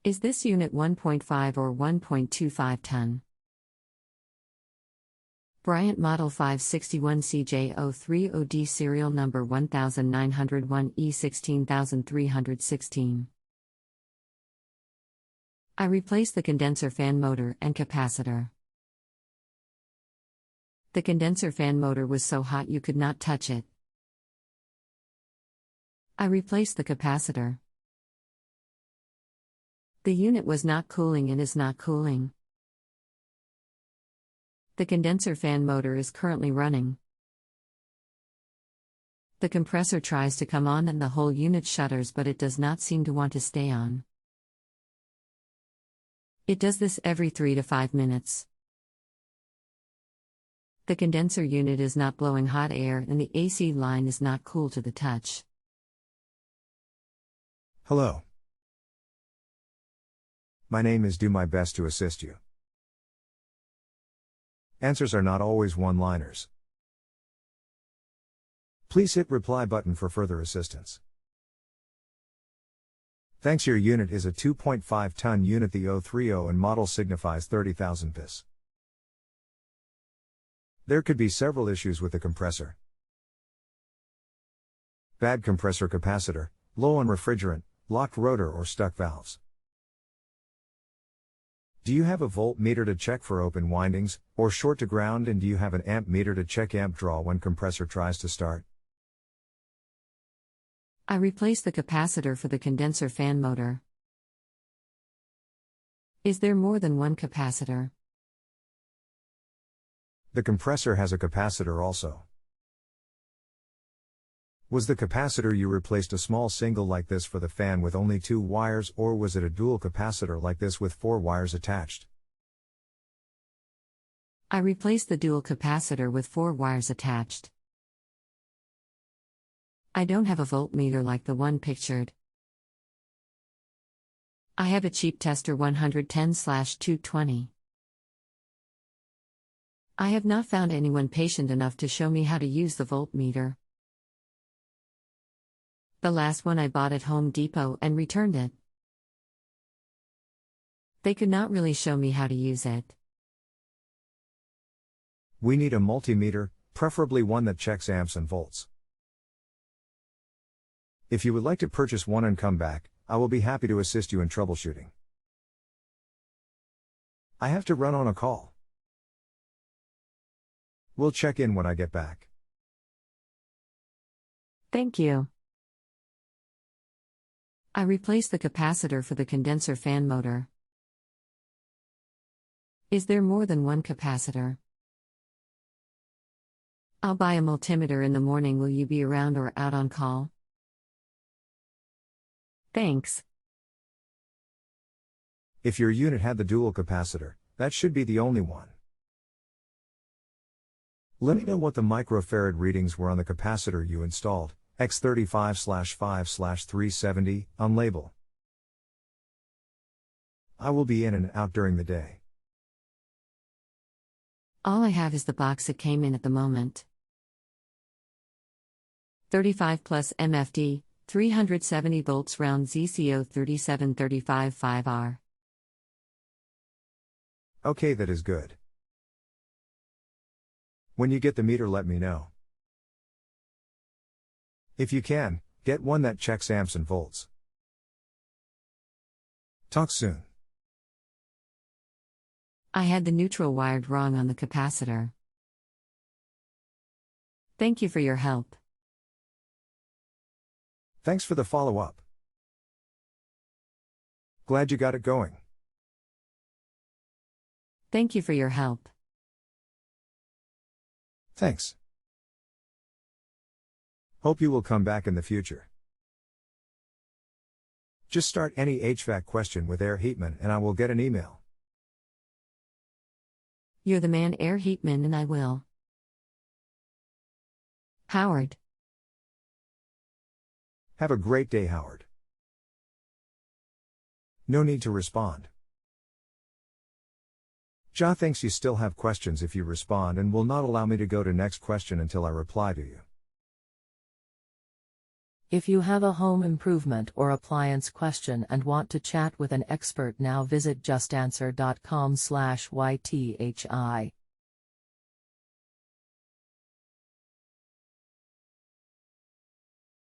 Is this unit 1.5 or 1.25 ton? Bryant Model 561CJ030-D serial number 19901E16316. I replaced the condenser fan motor and capacitor. The condenser fan motor was so hot you could not touch it. I replaced the capacitor. The unit was not cooling and is not cooling. The condenser fan motor is currently running. The compressor tries to come on and the whole unit shudders, but it does not seem to want to stay on. It does this every 3 to 5 minutes. The condenser unit is not blowing hot air and the AC line is not cool to the touch. Hello. My name is Do my best to assist you. Answers are not always one-liners. Please hit reply button for further assistance. Thanks. Your unit is a 2.5 ton unit. The 030 and model signifies 30,000 PS. There could be several issues with the compressor. Bad compressor capacitor, low on refrigerant, locked rotor or stuck valves. Do you have a voltmeter to check for open windings, or short to ground, and do you have an amp meter to check amp draw when compressor tries to start? I replaced the capacitor for the condenser fan motor. Is there more than one capacitor? The compressor has a capacitor also. Was the capacitor you replaced a small single like this for the fan with only 2 wires, or was it a dual capacitor like this with 4 wires attached? I replaced the dual capacitor with 4 wires attached. I don't have a voltmeter like the one pictured. I have a cheap tester 110/220. I have not found anyone patient enough to show me how to use the voltmeter. The last one I bought at Home Depot and returned it. They could not really show me how to use it. We need a multimeter, preferably one that checks amps and volts. If you would like to purchase one and come back, I will be happy to assist you in troubleshooting. I have to run on a call. We'll check in when I get back. Thank you. I replaced the capacitor for the condenser fan motor. Is there more than one capacitor? I'll buy a multimeter in the morning. Will you be around or out on call? Thanks. If your unit had the dual capacitor, that should be the only one. Let me know what the microfarad readings were on the capacitor you installed, X35/5/370, on label. I will be in and out during the day. All I have is the box it came in at the moment. 35 plus MFD, 370 volts round ZCO 37355R. Okay, that is good. When you get the meter, let me know. If you can, get one that checks amps and volts. Talk soon. I had the neutral wired wrong on the capacitor. Thank you for your help. Thanks for the follow-up. Glad you got it going. Thank you for your help. Thanks. Hope you will come back in the future. Just start any HVAC question with airheatman and I will get an email. You're the man, airheatman, and I will. Howard. Have a great day, Howard. No need to respond. Ja thinks you still have questions if you respond and will not allow me to go to next question until I reply to you. If you have a home improvement or appliance question and want to chat with an expert, now visit justanswer.com/YTHI.